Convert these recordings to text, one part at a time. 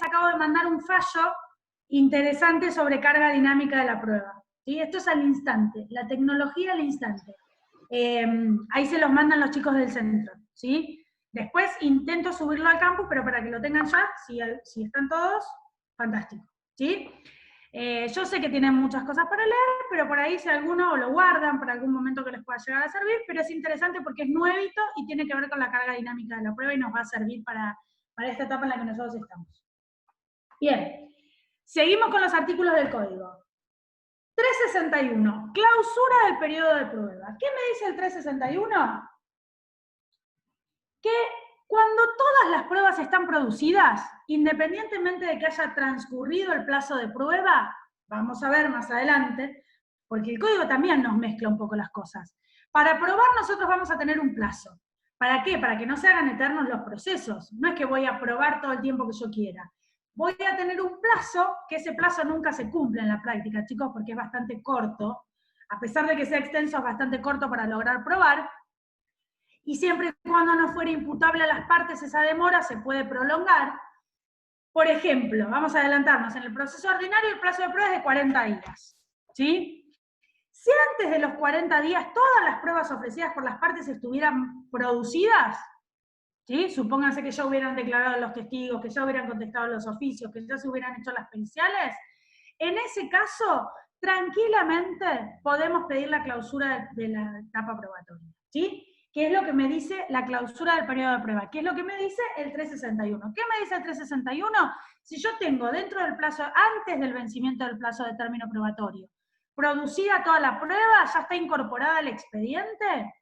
acabo de mandar un fallo interesante sobre carga dinámica de la prueba. ¿Sí? Esto es al instante, la tecnología al instante. Ahí se los mandan los chicos del centro. ¿Sí? Después intento subirlo al campus, pero para que lo tengan ya, si están todos, fantástico. ¿Sí? Yo sé que tienen muchas cosas para leer, pero por ahí si alguno lo guardan para algún momento que les pueda llegar a servir, pero es interesante porque es nuevito y tiene que ver con la carga dinámica de la prueba y nos va a servir para esta etapa en la que nosotros estamos. Bien, seguimos con los artículos del código. 361, clausura del periodo de prueba. ¿Qué me dice el 361? Que cuando todas las pruebas están producidas, independientemente de que haya transcurrido el plazo de prueba, vamos a ver más adelante, porque el código también nos mezcla un poco las cosas. Para probar nosotros vamos a tener un plazo. ¿Para qué? Para que no se hagan eternos los procesos. No es que voy a probar todo el tiempo que yo quiera. Voy a tener un plazo, que ese plazo nunca se cumple en la práctica, chicos, porque es bastante corto. A pesar de que sea extenso, es bastante corto para lograr probar. Y siempre y cuando no fuera imputable a las partes esa demora, se puede prolongar. Por ejemplo, vamos a adelantarnos, en el proceso ordinario el plazo de prueba es de 40 días. ¿Sí? Si antes de los 40 días todas las pruebas ofrecidas por las partes estuvieran producidas, ¿sí? Supónganse que ya hubieran declarado los testigos, que ya hubieran contestado los oficios, que ya se hubieran hecho las periciales, en ese caso, tranquilamente podemos pedir la clausura de la etapa probatoria. ¿Sí? ¿Qué es lo que me dice la clausura del periodo de prueba? ¿Qué es lo que me dice el 361? ¿Qué me dice el 361? Si yo tengo dentro del plazo, antes del vencimiento del plazo de término probatorio, producida toda la prueba, ya está incorporada al expediente,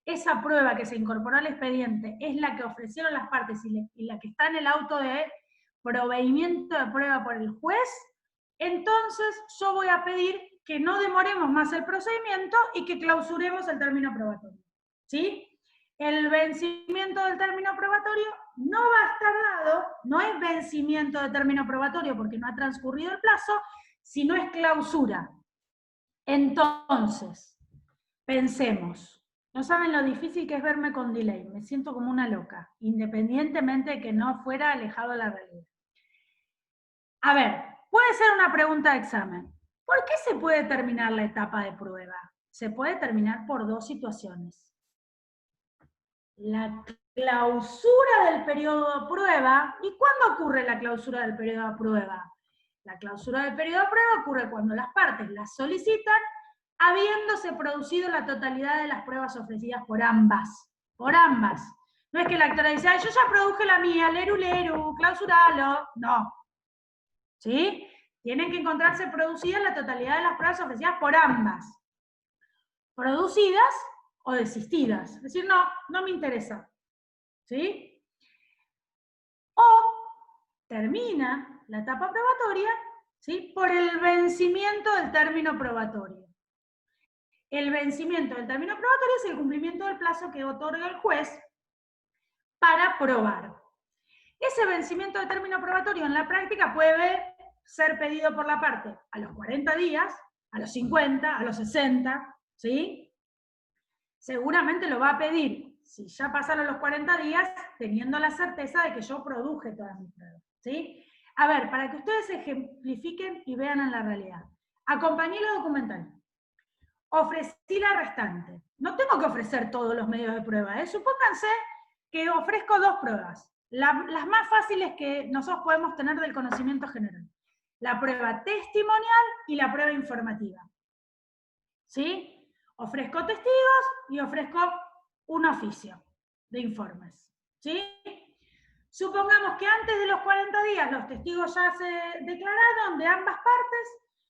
esa prueba que se incorporó al expediente es la que ofrecieron las partes y la que está en el auto de proveimiento de prueba por el juez, entonces yo voy a pedir que no demoremos más el procedimiento y que clausuremos el término probatorio. ¿Sí? El vencimiento del término probatorio no va a estar dado, no es vencimiento de término probatorio porque no ha transcurrido el plazo, sino es clausura. Entonces, pensemos. No saben lo difícil que es verme con delay, me siento como una loca, independientemente de que no fuera alejado de la realidad. A ver, puede ser una pregunta de examen. ¿Por qué se puede terminar la etapa de prueba? Se puede terminar por dos situaciones. La clausura del periodo de prueba. ¿Y cuándo ocurre la clausura del periodo de prueba? La clausura del periodo de prueba ocurre cuando las partes la solicitan habiéndose producido la totalidad de las pruebas ofrecidas por ambas. Por ambas. No es que la actora dice, yo ya produje la mía, leru, clausuralo. No. ¿Sí? Tienen que encontrarse producidas la totalidad de las pruebas ofrecidas por ambas. Producidas o desistidas. Es decir, no me interesa. ¿Sí? O termina la etapa probatoria, ¿sí? Por el vencimiento del término probatorio. El vencimiento del término probatorio es el cumplimiento del plazo que otorga el juez para probar. Ese vencimiento del término probatorio en la práctica puede ser pedido por la parte a los 40 días, a los 50, a los 60, ¿sí? Seguramente lo va a pedir, si ya pasaron los 40 días, teniendo la certeza de que yo produje todas mis pruebas, ¿sí? A ver, para que ustedes ejemplifiquen y vean en la realidad. Acompañé la documental. Ofrecí la restante. No tengo que ofrecer todos los medios de prueba, ¿eh? Supónganse que ofrezco dos pruebas. Las más fáciles que nosotros podemos tener del conocimiento general. La prueba testimonial y la prueba informativa. ¿Sí? Ofrezco testigos y ofrezco un oficio de informes. ¿Sí? Supongamos que antes de los 40 días los testigos ya se declararon de ambas partes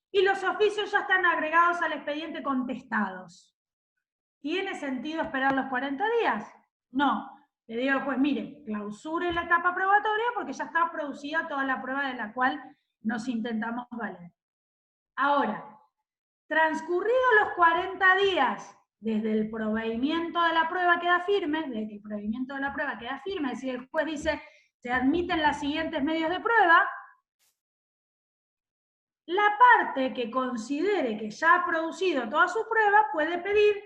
y los oficios ya están agregados al expediente contestados. ¿Tiene sentido esperar los 40 días? No. Le digo al juez, mire, clausure la etapa probatoria porque ya está producida toda la prueba de la cual nos intentamos valer. Ahora, transcurridos los 40 días, desde el proveimiento de la prueba queda firme, desde que el proveimiento de la prueba queda firme, es decir, el juez dice, se admiten los siguientes medios de prueba, la parte que considere que ya ha producido toda su prueba puede pedir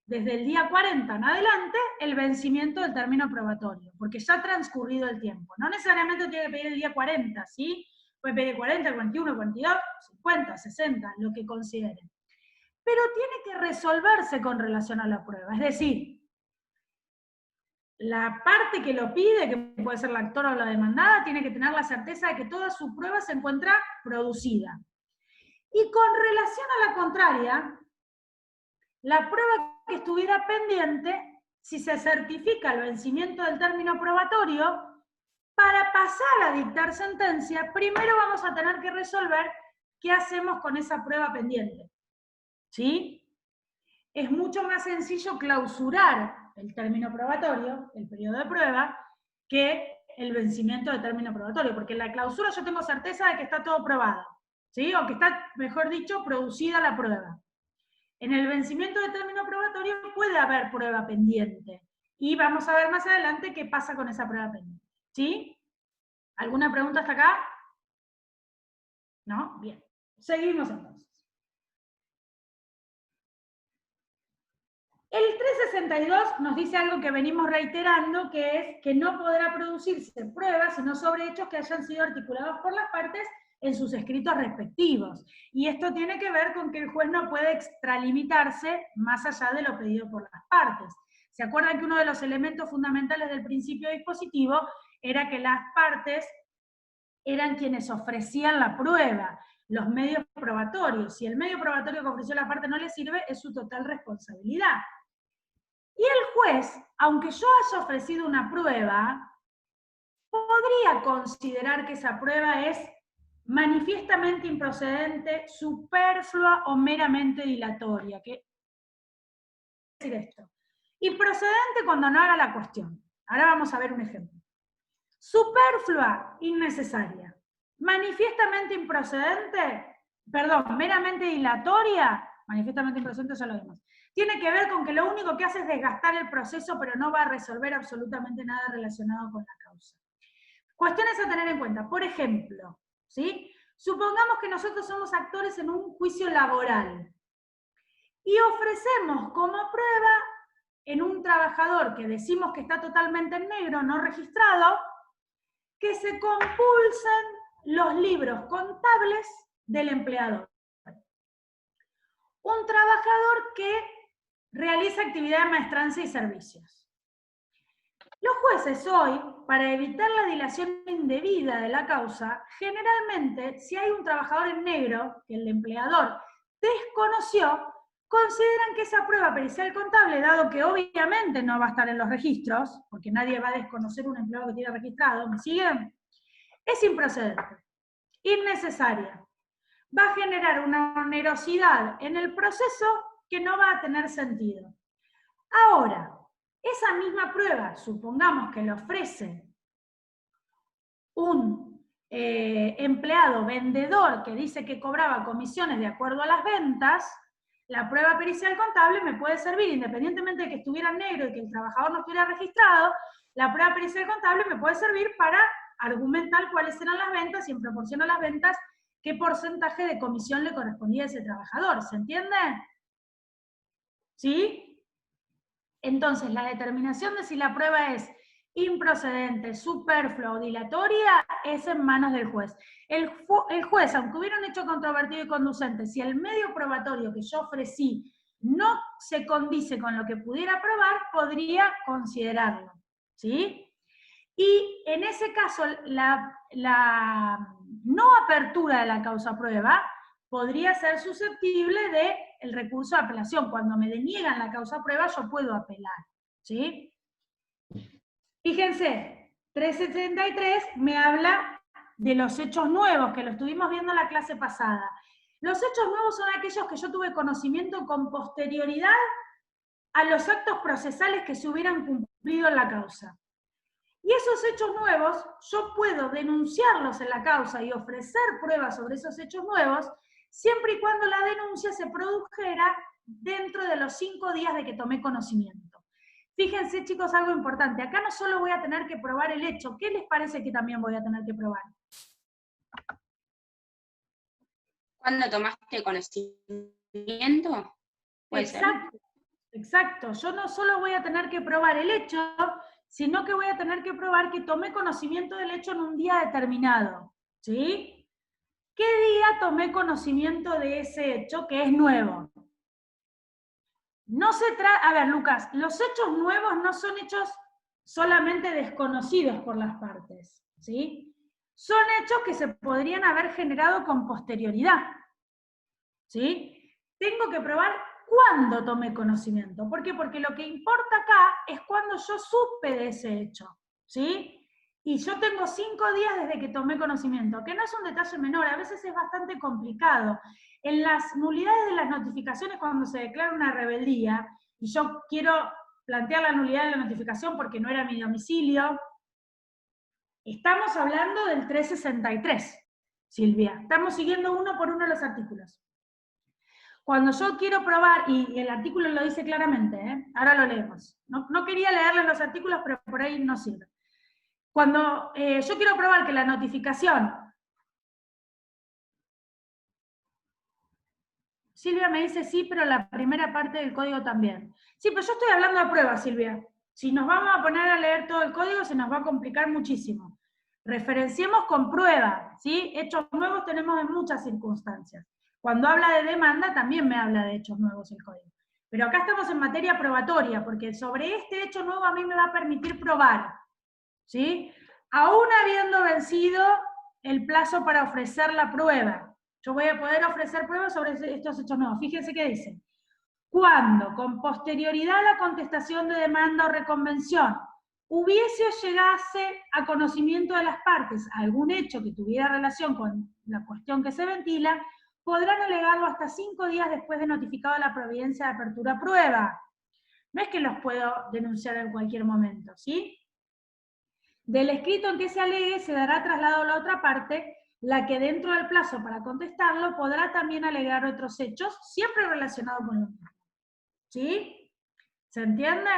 desde el día 40 en adelante el vencimiento del término probatorio, porque ya ha transcurrido el tiempo. No necesariamente tiene que pedir el día 40, ¿sí? Puede pedir 40, 41, 42, 50, 60, lo que consideren. Pero tiene que resolverse con relación a la prueba. Es decir, la parte que lo pide, que puede ser la actora o la demandada, tiene que tener la certeza de que toda su prueba se encuentra producida. Y con relación a la contraria, la prueba que estuviera pendiente, si se certifica el vencimiento del término probatorio, para pasar a dictar sentencia, primero vamos a tener que resolver qué hacemos con esa prueba pendiente. ¿Sí? Es mucho más sencillo clausurar el término probatorio, el periodo de prueba, que el vencimiento del término probatorio, porque en la clausura yo tengo certeza de que está todo probado, ¿sí? O que está, mejor dicho, producida la prueba. En el vencimiento del término probatorio puede haber prueba pendiente, y vamos a ver más adelante qué pasa con esa prueba pendiente, ¿sí? ¿Alguna pregunta hasta acá? ¿No? Bien. Seguimos entonces. El 362 nos dice algo que venimos reiterando, que es que no podrá producirse pruebas sino sobre hechos que hayan sido articulados por las partes en sus escritos respectivos. Y esto tiene que ver con que el juez no puede extralimitarse más allá de lo pedido por las partes. ¿Se acuerdan que uno de los elementos fundamentales del principio dispositivo era que las partes eran quienes ofrecían la prueba, los medios probatorios? Si el medio probatorio que ofreció la parte no le sirve, es su total responsabilidad. Y el juez, aunque yo haya ofrecido una prueba, podría considerar que esa prueba es manifiestamente improcedente, superflua o meramente dilatoria. ¿Qué quiere decir esto? Improcedente cuando no haga la cuestión. Ahora vamos a ver un ejemplo. Superflua, innecesaria. Manifiestamente improcedente, perdón, meramente dilatoria, manifiestamente improcedente, ya lo vimos. Tiene que ver con que lo único que hace es desgastar el proceso, pero no va a resolver absolutamente nada relacionado con la causa. Cuestiones a tener en cuenta. Por ejemplo, ¿sí? Supongamos que nosotros somos actores en un juicio laboral y ofrecemos como prueba en un trabajador que decimos que está totalmente en negro, no registrado, que se compulsen los libros contables del empleador. Un trabajador que realiza actividad de maestranza y servicios. Los jueces hoy, para evitar la dilación indebida de la causa, generalmente, si hay un trabajador en negro que el empleador desconoció, consideran que esa prueba pericial contable, dado que obviamente no va a estar en los registros, porque nadie va a desconocer un empleado que tiene registrado, ¿me siguen? Es improcedente, innecesaria. Va a generar una onerosidad en el proceso que no va a tener sentido. Ahora, esa misma prueba, supongamos que le ofrece un empleado vendedor que dice que cobraba comisiones de acuerdo a las ventas, la prueba pericial contable me puede servir, independientemente de que estuviera en negro y que el trabajador no estuviera registrado, la prueba pericial contable me puede servir para argumentar cuáles eran las ventas y en proporción a las ventas qué porcentaje de comisión le correspondía a ese trabajador. ¿Se entiende? ¿Sí? Entonces, la determinación de si la prueba es improcedente, superflua o dilatoria es en manos del juez. El juez, aunque hubiera un hecho controvertido y conducente, si el medio probatorio que yo ofrecí no se condice con lo que pudiera probar, podría considerarlo. ¿Sí? Y en ese caso, la no apertura de la causa prueba podría ser susceptible del recurso de apelación. Cuando me deniegan la causa prueba, yo puedo apelar. ¿Sí? Fíjense, 373 me habla de los hechos nuevos, que lo estuvimos viendo en la clase pasada. Los hechos nuevos son aquellos que yo tuve conocimiento con posterioridad a los actos procesales que se hubieran cumplido en la causa. Y esos hechos nuevos, yo puedo denunciarlos en la causa y ofrecer pruebas sobre esos hechos nuevos, siempre y cuando la denuncia se produjera dentro de los 5 días de que tomé conocimiento. Fíjense, chicos, algo importante. Acá no solo voy a tener que probar el hecho, ¿qué les parece que también voy a tener que probar? ¿Cuándo tomaste conocimiento? ¿Puede ser? Exacto, yo no solo voy a tener que probar el hecho, sino que voy a tener que probar que tomé conocimiento del hecho en un día determinado, ¿sí? ¿Qué día tomé conocimiento de ese hecho que es nuevo? No se trata, a ver, Lucas, los hechos nuevos no son hechos solamente desconocidos por las partes, ¿sí? Son hechos que se podrían haber generado con posterioridad, ¿sí? Tengo que probar cuándo tomé conocimiento. ¿Por qué? Porque lo que importa acá es cuando yo supe de ese hecho, ¿sí? Y yo tengo 5 días desde que tomé conocimiento, que no es un detalle menor, a veces es bastante complicado. En las nulidades de las notificaciones, cuando se declara una rebeldía, y yo quiero plantear la nulidad de la notificación porque no era mi domicilio, estamos hablando del 363, Silvia. Estamos siguiendo uno por uno los artículos. Cuando yo quiero probar, y el artículo lo dice claramente, ahora lo leemos. No quería leerle los artículos, pero por ahí no sirve. Cuando yo quiero probar que la notificación... Silvia me dice sí, pero la primera parte del código también. Sí, pero yo estoy hablando de pruebas, Silvia. Si nos vamos a poner a leer todo el código, se nos va a complicar muchísimo. Referenciemos con prueba, ¿sí? Hechos nuevos tenemos en muchas circunstancias. Cuando habla de demanda, también me habla de hechos nuevos el código. Pero acá estamos en materia probatoria, porque sobre este hecho nuevo a mí me va a permitir probar, ¿sí? Aún habiendo vencido el plazo para ofrecer la prueba. Yo voy a poder ofrecer pruebas sobre estos hechos nuevos. Fíjense qué dice. Cuando, con posterioridad a la contestación de demanda o reconvención, hubiese o llegase a conocimiento de las partes algún hecho que tuviera relación con la cuestión que se ventila, podrán alegarlo hasta 5 días después de notificado la providencia de apertura a prueba. No es que los puedo denunciar en cualquier momento, ¿sí? Del escrito en que se alegue se dará traslado a la otra parte, la que dentro del plazo para contestarlo podrá también alegar otros hechos, siempre relacionados con lo mismo. ¿Sí? ¿Se entiende?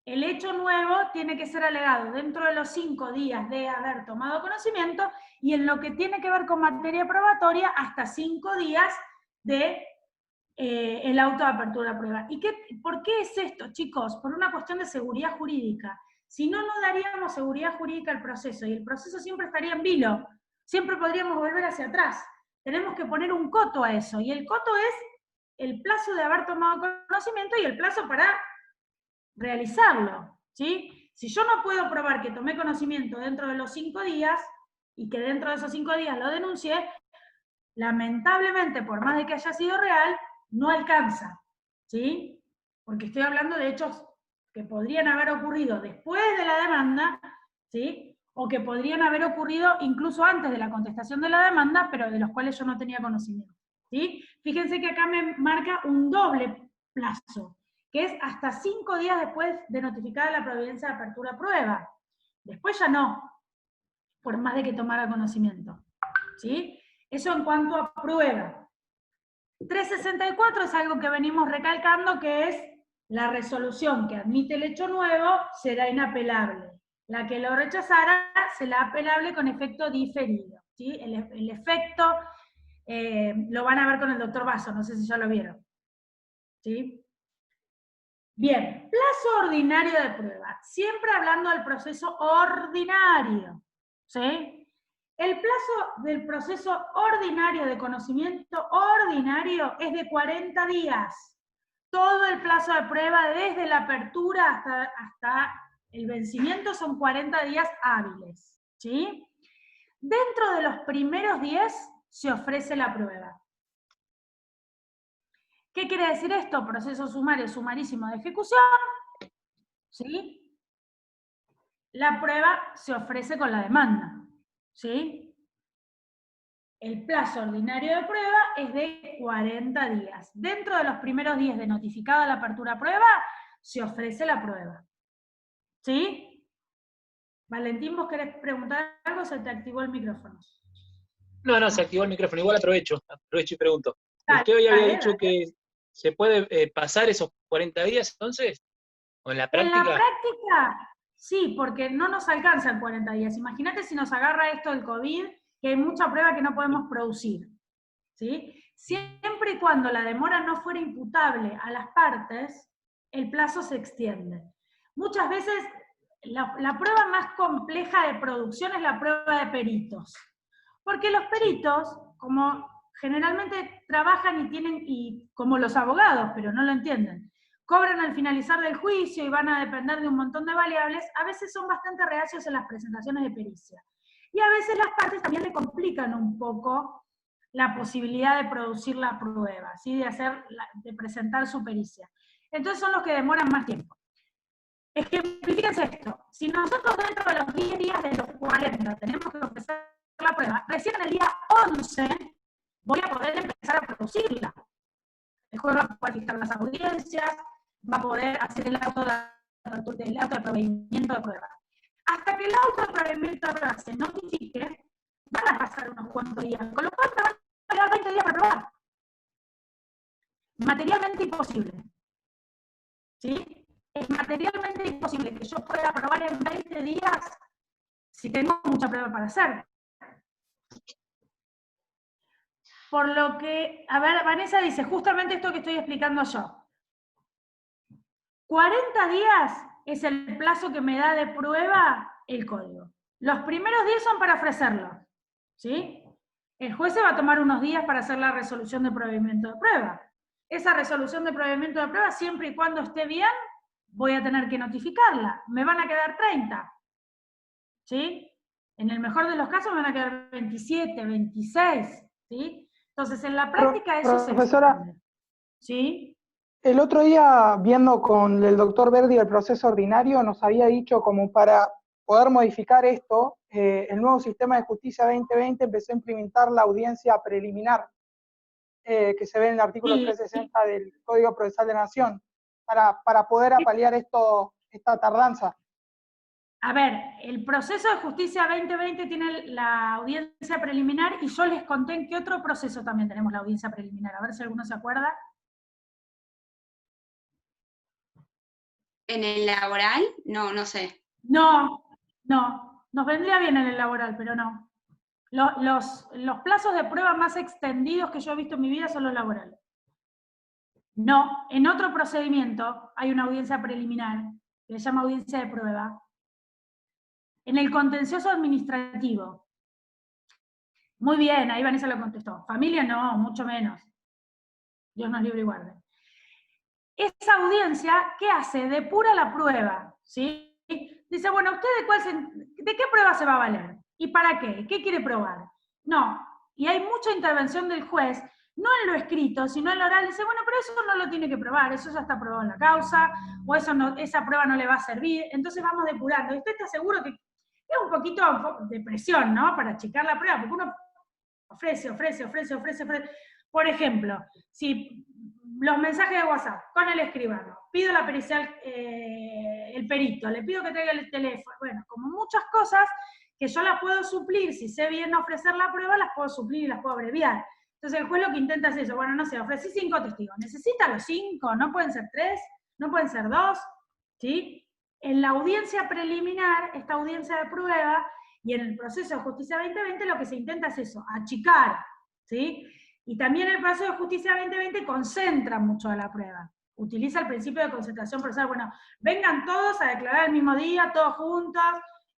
El hecho nuevo tiene que ser alegado dentro de los 5 días de haber tomado conocimiento y en lo que tiene que ver con materia probatoria hasta 5 días de el auto de apertura a prueba. ¿Y por qué es esto, chicos? Por una cuestión de seguridad jurídica. Si no, no daríamos seguridad jurídica al proceso y el proceso siempre estaría en vilo. Siempre podríamos volver hacia atrás. Tenemos que poner un coto a eso y el coto es el plazo de haber tomado conocimiento y el plazo para realizarlo, ¿sí? Si yo no puedo probar que tomé conocimiento dentro de los 5 días y que dentro de esos 5 días lo denuncié, lamentablemente, por más de que haya sido real, no alcanza, ¿sí? Porque estoy hablando de hechos que podrían haber ocurrido después de la demanda, ¿sí? O que podrían haber ocurrido incluso antes de la contestación de la demanda, pero de los cuales yo no tenía conocimiento, ¿sí? Fíjense que acá me marca un doble plazo, que es hasta 5 días después de notificada la providencia de apertura a prueba. Después ya no, por más de que tomara conocimiento, ¿sí? Eso en cuanto a prueba. 364 es algo que venimos recalcando, que es la resolución que admite el hecho nuevo será inapelable. La que lo rechazara será apelable con efecto diferido, ¿sí? El efecto lo van a ver con el doctor Basso, no sé si ya lo vieron, ¿sí? Bien, plazo ordinario de prueba. Siempre hablando del proceso ordinario, ¿sí? El plazo del proceso ordinario de conocimiento ordinario es de 40 días. Todo el plazo de prueba, desde la apertura hasta el vencimiento, son 40 días hábiles, ¿sí? Dentro de los primeros 10 se ofrece la prueba. ¿Qué quiere decir esto? Proceso sumario, sumarísimo de ejecución, ¿sí? La prueba se ofrece con la demanda, ¿sí? El plazo ordinario de prueba es de 40 días. Dentro de los primeros 10 de notificada la apertura a prueba, se ofrece la prueba, ¿sí? Valentín, ¿vos querés preguntar algo? Se te activó el micrófono. No, se activó el micrófono. Igual aprovecho y pregunto. Dale, ¿Usted hoy había dale, dicho dale. que se puede pasar esos 40 días entonces? ¿O en la En la práctica? práctica, sí, porque no nos alcanzan 40 días. Imagínate si nos agarra esto del COVID, que hay mucha prueba que no podemos producir, ¿sí? siempre y cuando la demora no fuera imputable a las partes, el plazo se extiende. Muchas veces la prueba más compleja de producción es la prueba de peritos, porque los peritos, como generalmente trabajan y como los abogados, pero no lo entienden, cobran al finalizar del juicio y van a depender de un montón de variables, a veces son bastante reacios en las presentaciones de pericia. Y a veces las partes también le complican un poco la posibilidad de producir la prueba, ¿sí? de presentar su pericia. Entonces son los que demoran más tiempo. Ejemplifíquense esto. Si nosotros dentro de los 10 días de los 40 tenemos que ofrecer la prueba, recién en el día 11 voy a poder empezar a producirla. El juez va a poder fijar las audiencias, va a poder hacer el auto de provimiento de prueba. Hasta que el auto de provimiento de prueba se notifique, van a pasar unos cuantos días, con lo cual me van a quedar 20 días para probar. Materialmente imposible. ¿Sí? Es materialmente imposible que yo pueda probar en 20 días si tengo mucha prueba para hacer. Por lo que, a ver, Vanessa dice, justamente esto que estoy explicando yo. 40 días es el plazo que me da de prueba el código. Los primeros 10 son para ofrecerlo, ¿sí? El juez se va a tomar unos días para hacer la resolución de provimiento de prueba. Esa resolución de provimiento de prueba, siempre y cuando esté bien, voy a tener que notificarla. Me van a quedar 30, ¿sí? En el mejor de los casos me van a quedar 27, 26, ¿sí? Entonces, en la práctica eso se extiende, ¿sí? El otro día, viendo con el doctor Verdi el proceso ordinario, nos había dicho como para poder modificar esto, el nuevo sistema de justicia 2020 empezó a implementar la audiencia preliminar, que se ve en el artículo 360 del Código Procesal de la Nación, para poder apalear esta tardanza. A ver, el proceso de justicia 2020 tiene la audiencia preliminar y yo les conté en qué otro proceso también tenemos la audiencia preliminar. A ver si alguno se acuerda. ¿En el laboral? No, no sé. No. Nos vendría bien en el laboral, pero no. Los plazos de prueba más extendidos que yo he visto en mi vida son los laborales. No, en otro procedimiento hay una audiencia preliminar, que se llama audiencia de prueba. En el contencioso administrativo. Muy bien, ahí Vanessa lo contestó. Familia no, mucho menos. Dios nos libre y guarde. Esa audiencia, ¿qué hace? Depura la prueba, ¿sí? Dice, bueno, ¿usted de qué prueba se va a valer? ¿Y para qué? ¿Qué quiere probar? No, y hay mucha intervención del juez, no en lo escrito, sino en lo oral. Dice, bueno, pero eso no lo tiene que probar, eso ya está probado en la causa, o esa prueba no le va a servir, entonces vamos depurando. ¿Y usted está seguro que es un poquito de presión, ¿no? Para checar la prueba, porque uno ofrece. Por ejemplo, si los mensajes de WhatsApp con el escribano, pido la pericial, el perito, le pido que traiga el teléfono, bueno, como muchas cosas que yo las puedo suplir, si sé bien ofrecer la prueba, las puedo suplir y las puedo abreviar. Entonces el juez lo que intenta es eso, bueno, no sé, ofrecí 5 testigos, ¿necesita los 5? ¿No pueden ser 3? ¿No pueden ser 2? ¿Sí? En la audiencia preliminar, esta audiencia de prueba, y en el proceso de justicia 2020 lo que se intenta es eso, achicar, ¿sí? Y también el proceso de justicia 2020 concentra mucho a la prueba. Utiliza el principio de concentración procesal. Bueno, vengan todos a declarar el mismo día, todos juntos,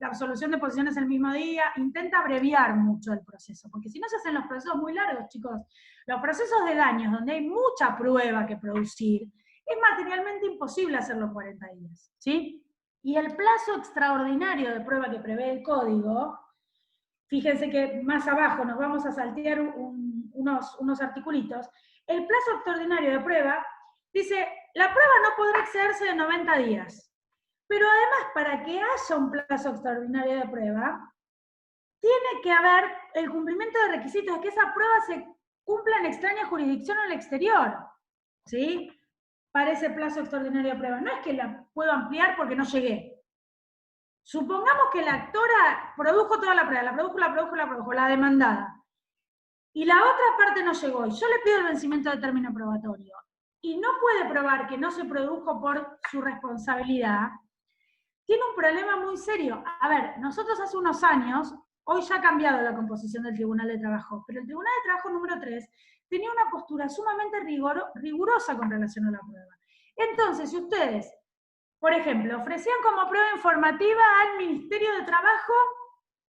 la absolución de posiciones el mismo día. Intenta abreviar mucho el proceso, porque si no se hacen los procesos muy largos, chicos. Los procesos de daños, donde hay mucha prueba que producir, es materialmente imposible hacerlo 40 días, ¿sí? Y el plazo extraordinario de prueba que prevé el código, fíjense que más abajo nos vamos a saltear unos articulitos. El plazo extraordinario de prueba dice, la prueba no podrá excederse de 90 días. Pero además, para que haya un plazo extraordinario de prueba, tiene que haber el cumplimiento de requisitos de que esa prueba se cumpla en extraña jurisdicción o en el exterior, ¿sí? Para ese plazo extraordinario de prueba. No es que la puedo ampliar porque no llegué. Supongamos que la actora produjo toda la prueba, la produjo, la demandada. Y la otra parte no llegó, y yo le pido el vencimiento de término probatorio, y no puede probar que no se produjo por su responsabilidad, tiene un problema muy serio. A ver, nosotros hace unos años Hoy ya ha cambiado la composición del Tribunal de Trabajo, pero el Tribunal de Trabajo número 3 tenía una postura sumamente rigurosa con relación a la prueba. Entonces, si ustedes, por ejemplo, ofrecían como prueba informativa al Ministerio de Trabajo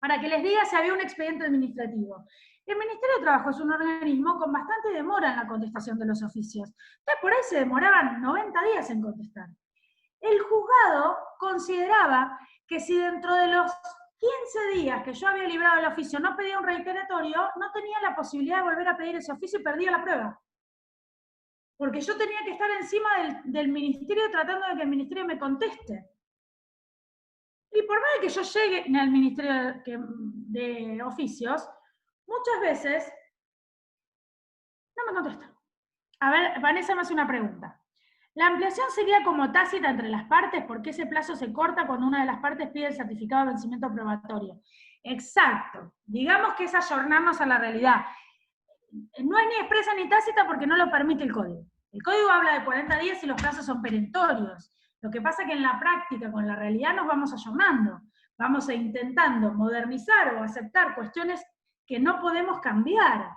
para que les diga si había un expediente administrativo. El Ministerio de Trabajo es un organismo con bastante demora en la contestación de los oficios. Entonces, por ahí se demoraban 90 días en contestar. El juzgado consideraba que si dentro de los 15 días que yo había librado el oficio no pedía un reiteratorio, no tenía la posibilidad de volver a pedir ese oficio y perdía la prueba. Porque yo tenía que estar encima del ministerio tratando de que el ministerio me conteste. Y por más de que yo llegue al ministerio de oficios, muchas veces no me contesta. A ver, Vanessa me hace una pregunta. ¿La ampliación sería como tácita entre las partes? ¿Por qué ese plazo se corta cuando una de las partes pide el certificado de vencimiento probatorio? Exacto. Digamos que es ayornarnos a la realidad. No es ni expresa ni tácita porque no lo permite el código. El código habla de 40 días y los plazos son perentorios. Lo que pasa es que en la práctica, con la realidad, nos vamos ayornando. Vamos intentando modernizar o aceptar cuestiones que no podemos cambiar.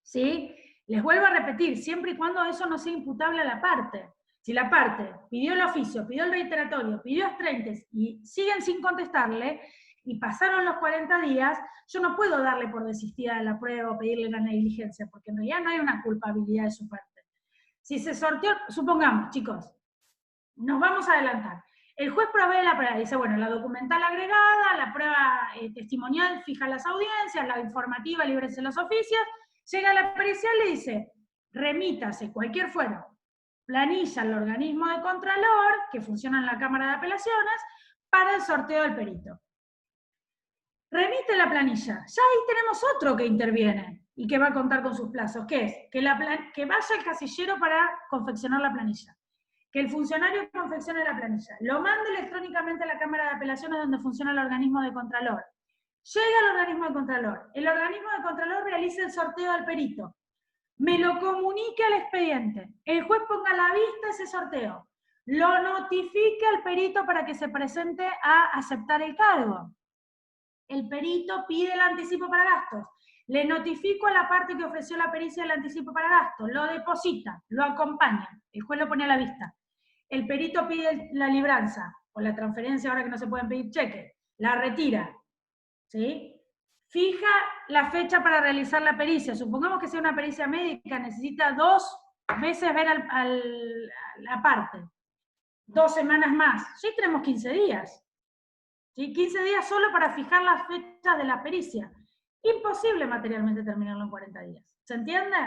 ¿Sí? Les vuelvo a repetir, siempre y cuando eso no sea imputable a la parte. Si la parte pidió el oficio, pidió el reiteratorio, pidió extraintes y siguen sin contestarle, y pasaron los 40 días, yo no puedo darle por desistida de la prueba o pedirle la negligencia, porque en realidad no hay una culpabilidad de su parte. Si se sorteó, supongamos, chicos, nos vamos a adelantar. El juez provee la prueba, dice, bueno, la documental agregada, la prueba testimonial fija las audiencias, la informativa líbrese los oficios, llega la pericial y le dice, remítase, cualquier fuero, planilla al organismo de contralor, que funciona en la Cámara de Apelaciones, para el sorteo del perito. Remite la planilla. Ya ahí tenemos otro que interviene y que va a contar con sus plazos. ¿Qué es? Que vaya el casillero para confeccionar la planilla. Que el funcionario confeccione la planilla. Lo mande electrónicamente a la Cámara de Apelaciones donde funciona el organismo de contralor. Llega al organismo de contralor. El organismo de contralor realiza el sorteo del perito. Me lo comunique al expediente. El juez ponga a la vista ese sorteo. Lo notifique al perito para que se presente a aceptar el cargo. El perito pide el anticipo para gastos. Le notifico a la parte que ofreció la pericia el anticipo para gastos. Lo deposita, lo acompaña. El juez lo pone a la vista. El perito pide la libranza o la transferencia, ahora que no se pueden pedir cheques. La retira. ¿Sí? Fija la fecha para realizar la pericia. Supongamos que sea una pericia médica, necesita 2 veces ver a la parte. 2 semanas más. Sí, tenemos 15 días. ¿Sí? 15 días solo para fijar las fechas de la pericia. Imposible materialmente terminarlo en 40 días. ¿Se entiende?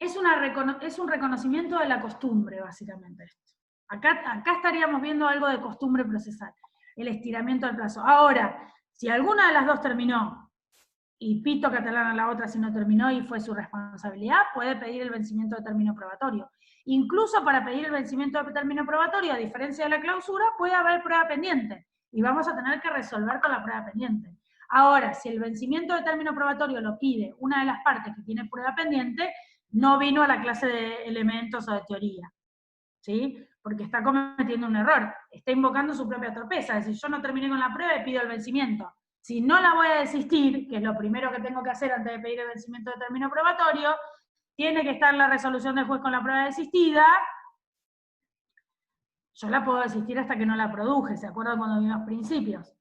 Es un reconocimiento de la costumbre, básicamente, esto. Acá estaríamos viendo algo de costumbre procesal, el estiramiento del plazo. Ahora, si alguna de las dos terminó, y pito catalán a la otra si no terminó y fue su responsabilidad, puede pedir el vencimiento de término probatorio. Incluso para pedir el vencimiento de término probatorio, a diferencia de la clausura, puede haber prueba pendiente, y vamos a tener que resolver con la prueba pendiente. Ahora, si el vencimiento de término probatorio lo pide una de las partes que tiene prueba pendiente, no vino a la clase de elementos o de teoría, ¿sí? Porque está cometiendo un error, está invocando su propia torpeza, es decir, yo no terminé con la prueba y pido el vencimiento. Si no la voy a desistir, que es lo primero que tengo que hacer antes de pedir el vencimiento de término probatorio, tiene que estar la resolución del juez con la prueba desistida. Yo la puedo desistir hasta que no la produje, ¿se acuerdan cuando vimos principios?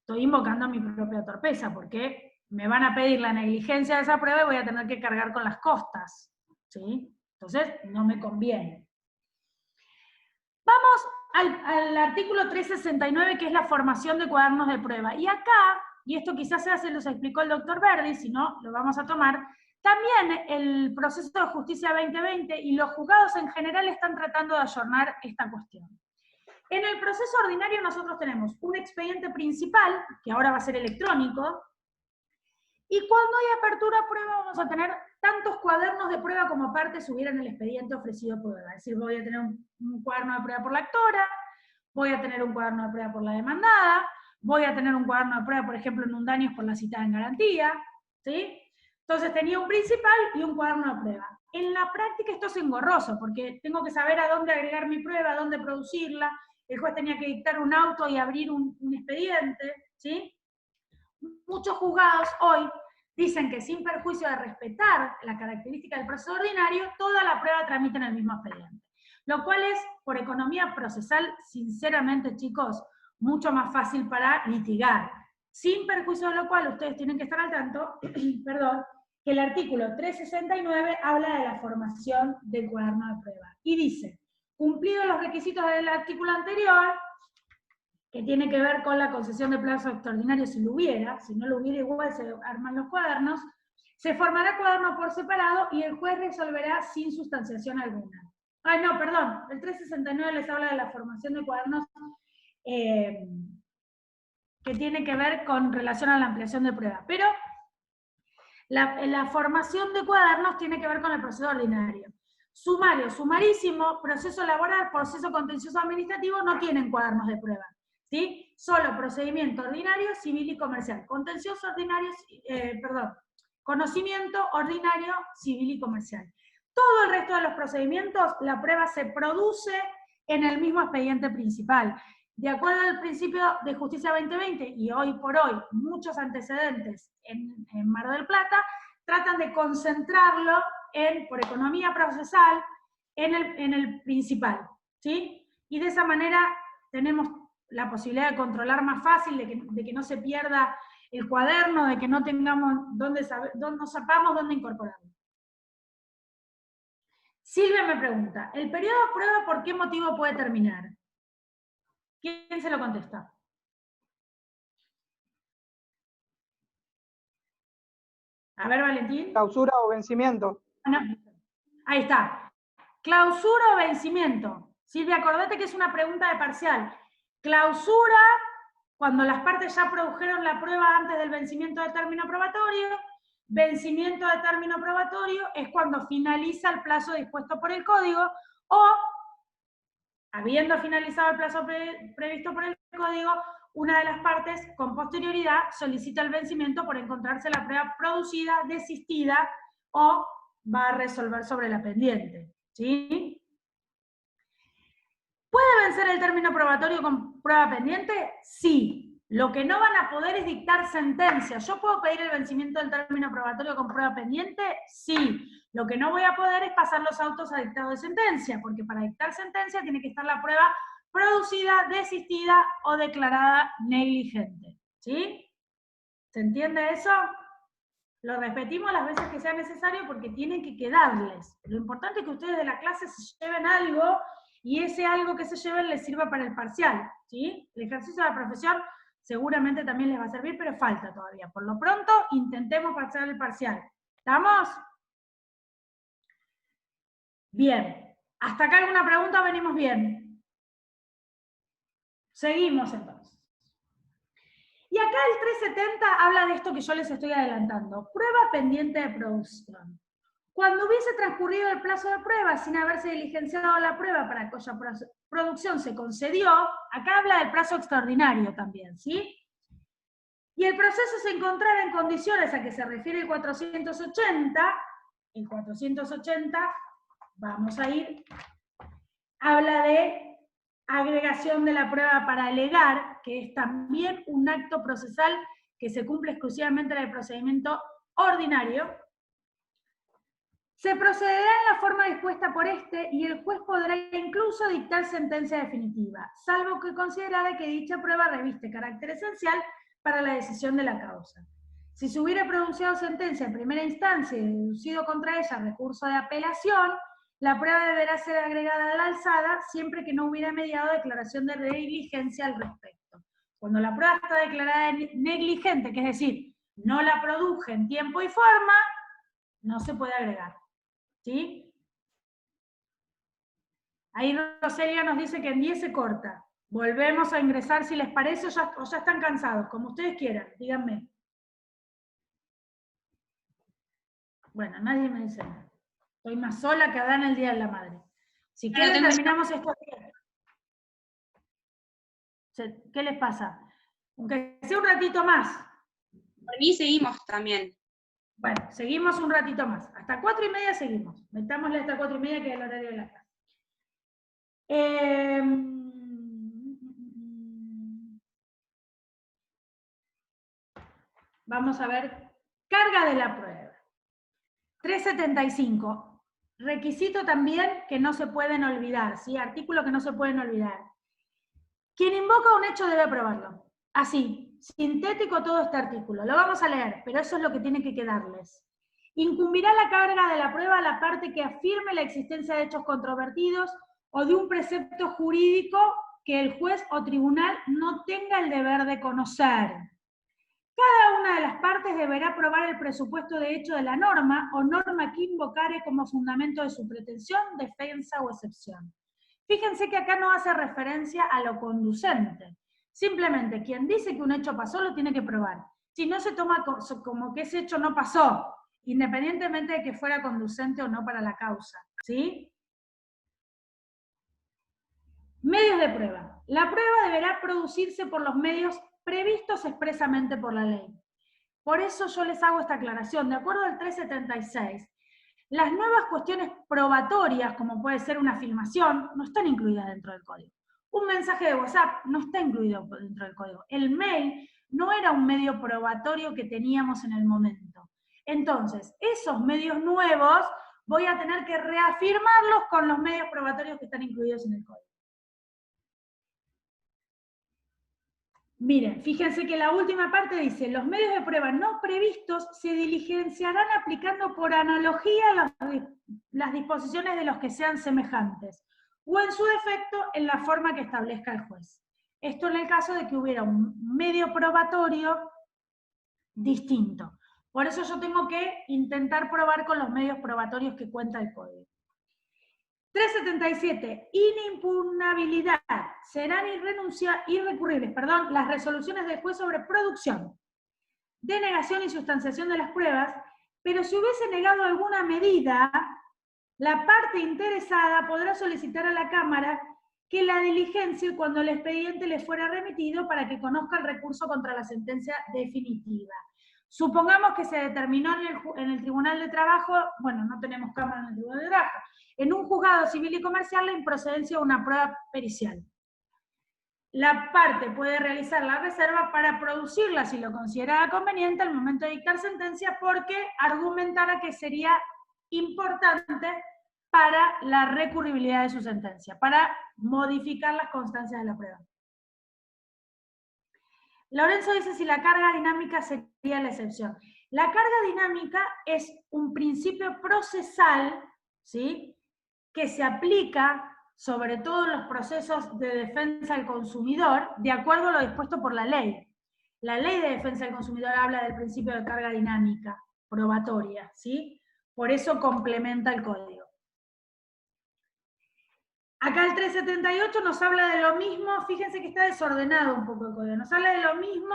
Estoy invocando mi propia torpeza, porque me van a pedir la negligencia de esa prueba y voy a tener que cargar con las costas, ¿sí? Entonces, no me conviene. Vamos al artículo 369, que es la formación de cuadernos de prueba. Y acá, y esto quizás se los explicó el doctor Verdi, si no, lo vamos a tomar, también el proceso de justicia 2020 y los juzgados en general están tratando de ayornar esta cuestión. En el proceso ordinario nosotros tenemos un expediente principal, que ahora va a ser electrónico, y cuando hay apertura a prueba vamos a tener tantos cuadernos de prueba como partes hubiera en el expediente ofrecido por prueba. Es decir, voy a tener un cuaderno de prueba por la actora, voy a tener un cuaderno de prueba por la demandada, voy a tener un cuaderno de prueba, por ejemplo, en un daños por la citada en garantía, ¿sí? Entonces tenía un principal y un cuaderno de prueba. En la práctica esto es engorroso, porque tengo que saber a dónde agregar mi prueba, a dónde producirla. el juez tenía que dictar un auto y abrir un expediente, ¿sí? Muchos juzgados hoy dicen que sin perjuicio de respetar la característica del proceso ordinario, toda la prueba tramita en el mismo expediente. Lo cual es, por economía procesal, sinceramente, chicos, mucho más fácil para litigar. Sin perjuicio de lo cual, ustedes tienen que estar al tanto, perdón, que el artículo 369 habla de la formación del cuaderno de prueba. Y dice, cumplidos los requisitos del artículo anterior, que tiene que ver con la concesión de plazo extraordinario si lo hubiera, si no lo hubiera igual se arman los cuadernos, se formará cuaderno por separado y el juez resolverá sin sustanciación alguna. Ay, no, perdón, el 369 les habla de la formación de cuadernos que tiene que ver con relación a la ampliación de prueba, pero la formación de cuadernos tiene que ver con el proceso ordinario. Sumario, sumarísimo, proceso laboral, proceso contencioso administrativo no tienen cuadernos de prueba. ¿Sí? Solo procedimiento ordinario, civil y comercial. Contencioso ordinario, conocimiento ordinario, civil y comercial. Todo el resto de los procedimientos, la prueba se produce en el mismo expediente principal. De acuerdo al principio de Justicia 2020, y hoy por hoy muchos antecedentes en Mar del Plata, tratan de concentrarlo por economía procesal en el principal. ¿Sí? Y de esa manera tenemos la posibilidad de controlar más fácil, de que no se pierda el cuaderno, de que no tengamos no sepamos dónde incorporarlo. Silvia me pregunta, ¿el periodo de prueba por qué motivo puede terminar? ¿Quién se lo contesta? A ver, Valentín. Clausura o vencimiento. No. Ahí está. Clausura o vencimiento. Silvia, acordate que es una pregunta de parcial. Clausura, cuando las partes ya produjeron la prueba antes del vencimiento del término probatorio. Vencimiento de término probatorio es cuando finaliza el plazo dispuesto por el código o, habiendo finalizado el plazo previsto por el código, una de las partes con posterioridad solicita el vencimiento por encontrarse la prueba producida, desistida o va a resolver sobre la pendiente. ¿Sí? ¿Puede vencer el término probatorio con prueba pendiente? Sí. Lo que no van a poder es dictar sentencia. ¿Yo puedo pedir el vencimiento del término probatorio con prueba pendiente? Sí. Lo que no voy a poder es pasar los autos a dictado de sentencia, porque para dictar sentencia tiene que estar la prueba producida, desistida o declarada negligente. ¿Sí? ¿Se entiende eso? Lo repetimos las veces que sea necesario porque tienen que quedarles. Lo importante es que ustedes de la clase se lleven algo y ese algo que se lleven les sirva para el parcial. ¿Sí? El ejercicio de la profesión seguramente también les va a servir, pero falta todavía. Por lo pronto, intentemos pasar el parcial. ¿Estamos? Bien. ¿Hasta acá alguna pregunta o venimos bien? Seguimos entonces. Y acá el 370 habla de esto que yo les estoy adelantando. Prueba pendiente de producción. Cuando hubiese transcurrido el plazo de prueba sin haberse diligenciado la prueba para cuya producción se concedió, acá habla del plazo extraordinario también, ¿sí? Y el proceso se encontrara en condiciones a que se refiere el 480, vamos a ir, habla de agregación de la prueba para alegar, que es también un acto procesal que se cumple exclusivamente en el procedimiento ordinario. Se procederá en la forma dispuesta por este y el juez podrá incluso dictar sentencia definitiva, salvo que considerara que dicha prueba reviste carácter esencial para la decisión de la causa. Si se hubiera pronunciado sentencia en primera instancia y deducido contra ella recurso de apelación, la prueba deberá ser agregada a la alzada siempre que no hubiera mediado declaración de negligencia al respecto. Cuando la prueba está declarada negligente, que es decir, no la produje en tiempo y forma, no se puede agregar. ¿Sí? Ahí Roselia nos dice que en 10 se corta. Volvemos a ingresar si les parece o ya están cansados, como ustedes quieran, díganme. Bueno, nadie me dice nada. Estoy más sola que Adán el Día de la Madre. Si quieren terminamos esto bien. ¿Qué les pasa? Aunque sea un ratito más. Por mí seguimos también. Bueno, seguimos un ratito más. Hasta 4:30 seguimos. Metámosle hasta 4:30 que es el horario de la clase. Vamos a ver, carga de la prueba. 375. Requisito también que no se pueden olvidar, ¿sí? Artículo que no se pueden olvidar. Quien invoca un hecho debe aprobarlo. Así, sintético todo este artículo. Lo vamos a leer, pero eso es lo que tiene que quedarles. Incumbirá la carga de la prueba a la parte que afirme la existencia de hechos controvertidos o de un precepto jurídico que el juez o tribunal no tenga el deber de conocer. Cada una de las partes deberá probar el presupuesto de hecho de la norma o norma que invocare como fundamento de su pretensión, defensa o excepción. Fíjense que acá no hace referencia a lo conducente. Simplemente quien dice que un hecho pasó lo tiene que probar. Si no, se toma como que ese hecho no pasó, independientemente de que fuera conducente o no para la causa. ¿Sí? Medios de prueba. La prueba deberá producirse por los medios previstos expresamente por la ley. Por eso yo les hago esta aclaración. De acuerdo al 376, las nuevas cuestiones probatorias, como puede ser una filmación, no están incluidas dentro del código. Un mensaje de WhatsApp no está incluido dentro del código. El mail no era un medio probatorio que teníamos en el momento. Entonces, esos medios nuevos voy a tener que reafirmarlos con los medios probatorios que están incluidos en el código. Miren, fíjense que la última parte dice, los medios de prueba no previstos se diligenciarán aplicando por analogía las disposiciones de los que sean semejantes, o en su defecto en la forma que establezca el juez. Esto en el caso de que hubiera un medio probatorio distinto. Por eso yo tengo que intentar probar con los medios probatorios que cuenta el código. 377. Inimpugnabilidad. Serán irrecurribles las resoluciones del juez sobre producción, denegación y sustanciación de las pruebas, pero si hubiese negado alguna medida, la parte interesada podrá solicitar a la Cámara que la diligencie cuando el expediente le fuera remitido para que conozca el recurso contra la sentencia definitiva. Supongamos que se determinó en el Tribunal de Trabajo, bueno, no tenemos Cámara en el Tribunal de Trabajo, en un juzgado civil y comercial la improcedencia de una prueba pericial. La parte puede realizar la reserva para producirla si lo considerara conveniente al momento de dictar sentencia porque argumentara que sería importante para la recurribilidad de su sentencia, para modificar las constancias de la prueba. Lorenzo dice si la carga dinámica sería la excepción. La carga dinámica es un principio procesal, ¿sí?, que se aplica sobre todo en los procesos de defensa del consumidor, de acuerdo a lo dispuesto por la ley. La ley de defensa del consumidor habla del principio de carga dinámica probatoria, ¿sí? Por eso complementa el código. Acá el 378 nos habla de lo mismo, fíjense que está desordenado un poco el código, nos habla de lo mismo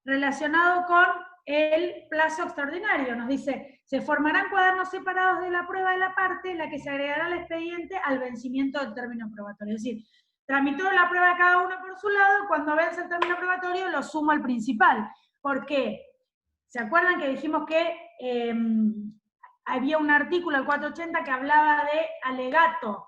relacionado con el plazo extraordinario. Nos dice, se formarán cuadernos separados de la prueba de la parte, la que se agregará al expediente al vencimiento del término probatorio. Es decir, tramitó la prueba de cada uno por su lado, cuando vence el término probatorio lo sumo al principal. ¿Por qué? ¿Se acuerdan que dijimos que había un artículo, el 480, que hablaba de alegato?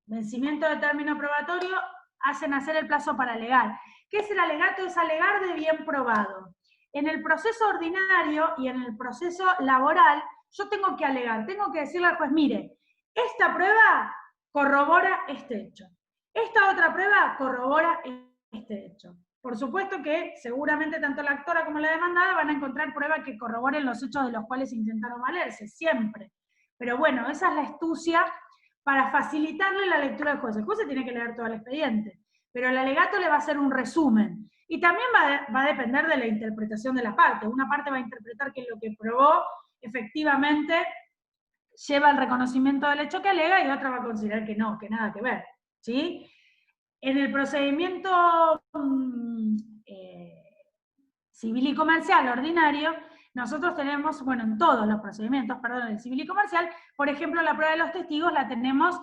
Vencimiento de término probatorio, hacen hacer el plazo para alegar. ¿Qué es el alegato? Es alegar de bien probado. En el proceso ordinario y en el proceso laboral, yo tengo que alegar, tengo que decirle al juez, mire, esta prueba corrobora este hecho. Esta otra prueba corrobora este hecho. Por supuesto que seguramente tanto la actora como la demandada van a encontrar pruebas que corroboren los hechos de los cuales intentaron valerse, siempre. Pero bueno, esa es la astucia para facilitarle la lectura al juez. El juez se tiene que leer todo el expediente, pero el alegato le va a hacer un resumen. Y también va a depender de la interpretación de la parte. Una parte va a interpretar que lo que probó efectivamente lleva al reconocimiento del hecho que alega y otra va a considerar que no, que nada que ver. ¿Sí? En el procedimiento civil y comercial ordinario, nosotros tenemos, bueno, en todos los procedimientos, perdón, en civil y comercial, por ejemplo, la prueba de los testigos la tenemos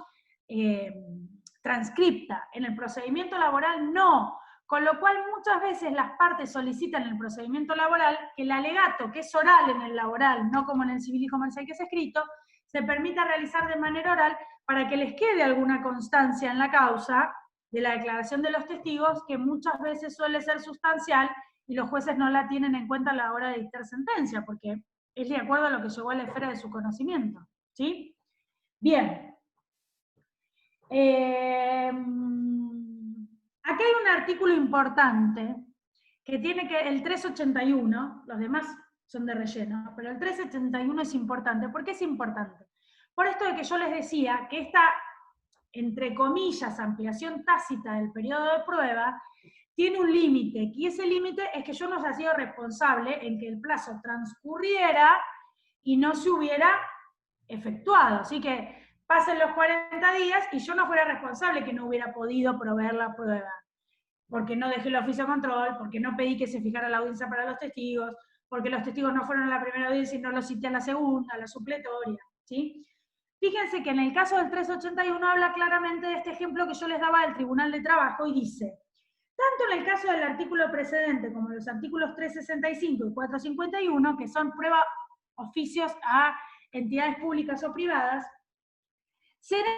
transcripta. En el procedimiento laboral no. Con lo cual muchas veces las partes solicitan en el procedimiento laboral que el alegato, que es oral en el laboral, no como en el civil y comercial que es escrito, se permita realizar de manera oral para que les quede alguna constancia en la causa de la declaración de los testigos, que muchas veces suele ser sustancial y los jueces no la tienen en cuenta a la hora de dictar sentencia, porque es de acuerdo a lo que llegó a la esfera de su conocimiento. ¿Sí? Bien. Aquí hay un artículo importante que tiene que, el 381, los demás son de relleno, pero el 381 es importante. ¿Por qué es importante? Por esto de que yo les decía que esta, entre comillas, ampliación tácita del periodo de prueba, tiene un límite, y ese límite es que yo no haya sido responsable en que el plazo transcurriera y no se hubiera efectuado. Así que pasen los 40 días y yo no fuera responsable que no hubiera podido proveer la prueba, porque no dejé el oficio de control, porque no pedí que se fijara la audiencia para los testigos, porque los testigos no fueron a la primera audiencia y no los cité a la segunda, a la supletoria, ¿sí? Fíjense que en el caso del 381 habla claramente de este ejemplo que yo les daba del Tribunal de Trabajo y dice, tanto en el caso del artículo precedente como en los artículos 365 y 451, que son prueba oficios a entidades públicas o privadas, serán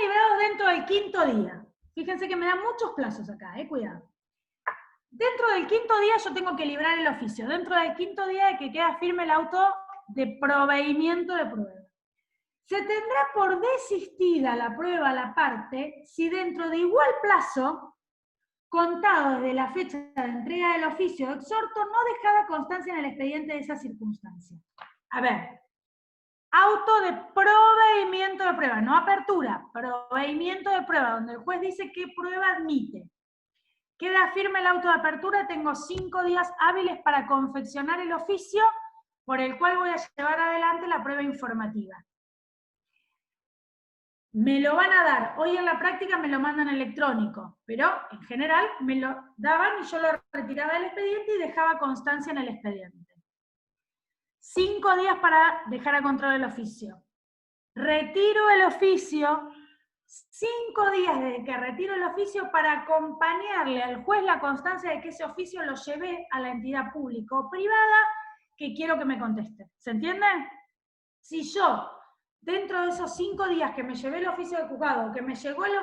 librados dentro del 5º día. Fíjense que me dan muchos plazos acá, cuidado. Dentro del 5º día yo tengo que librar el oficio, dentro del 5º día de que queda firme el auto de proveimiento de prueba. Se tendrá por desistida la prueba a la parte si dentro de igual plazo, contado desde la fecha de entrega del oficio de exhorto, no dejada constancia en el expediente de esa circunstancia. A ver, auto de proveimiento de prueba, no apertura, proveimiento de prueba, donde el juez dice qué prueba admite. Queda firme el auto de apertura, tengo 5 días hábiles para confeccionar el oficio por el cual voy a llevar adelante la prueba informativa. Me lo van a dar, hoy en la práctica me lo mandan electrónico, pero en general me lo daban y yo lo retiraba del expediente y dejaba constancia en el expediente. 5 días para dejar a control el oficio. Retiro el oficio, 5 días desde que retiro el oficio para acompañarle al juez la constancia de que ese oficio lo llevé a la entidad pública o privada que quiero que me conteste. ¿Se entiende? Si yo, dentro de esos 5 días que me llevé el oficio de juzgado, que me llegó el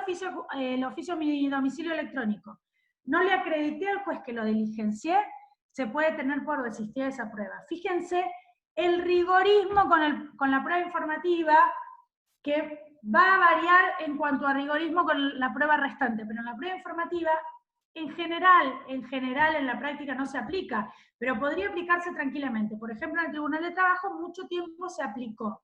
oficio a mi domicilio electrónico, no le acredité al juez que lo diligencié, se puede tener por desistida esa prueba. Fíjense el rigorismo con la prueba informativa, que va a variar en cuanto a rigorismo con la prueba restante, pero en la prueba informativa, en general, en la práctica no se aplica, pero podría aplicarse tranquilamente. Por ejemplo, en el Tribunal de Trabajo mucho tiempo se aplicó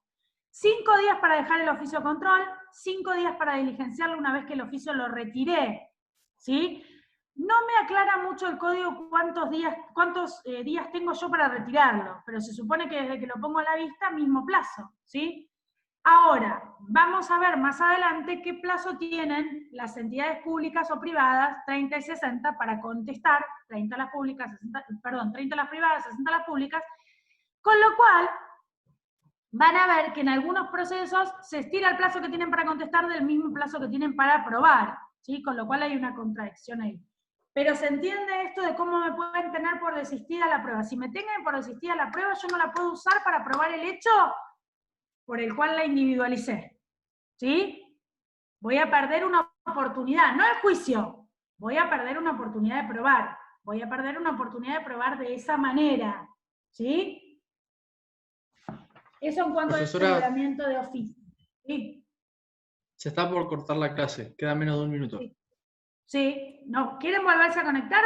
5 días para dejar el oficio de control, 5 días para diligenciarlo una vez que el oficio lo retiré, ¿sí? No me aclara mucho el código cuántos días tengo yo para retirarlo, pero se supone que desde que lo pongo a la vista, mismo plazo, ¿sí? Ahora, vamos a ver más adelante qué plazo tienen las entidades públicas o privadas, 30 y 60, para contestar, 30 las públicas, 30 las privadas, 60 las públicas, con lo cual van a ver que en algunos procesos se estira el plazo que tienen para contestar del mismo plazo que tienen para aprobar, ¿sí? Con lo cual hay una contradicción ahí. Pero se entiende esto de cómo me pueden tener por desistida la prueba. Si me tengan por desistida la prueba, yo no la puedo usar para probar el hecho por el cual la individualicé, ¿sí? Voy a perder una oportunidad, no el juicio, voy a perder una oportunidad de probar, voy a perder una oportunidad de probar de esa manera, ¿sí? Eso en cuanto al libramiento de oficio. ¿Sí? Se está por cortar la clase, queda menos de 1 minuto. Sí. ¿No? ¿Quieren volverse a conectar?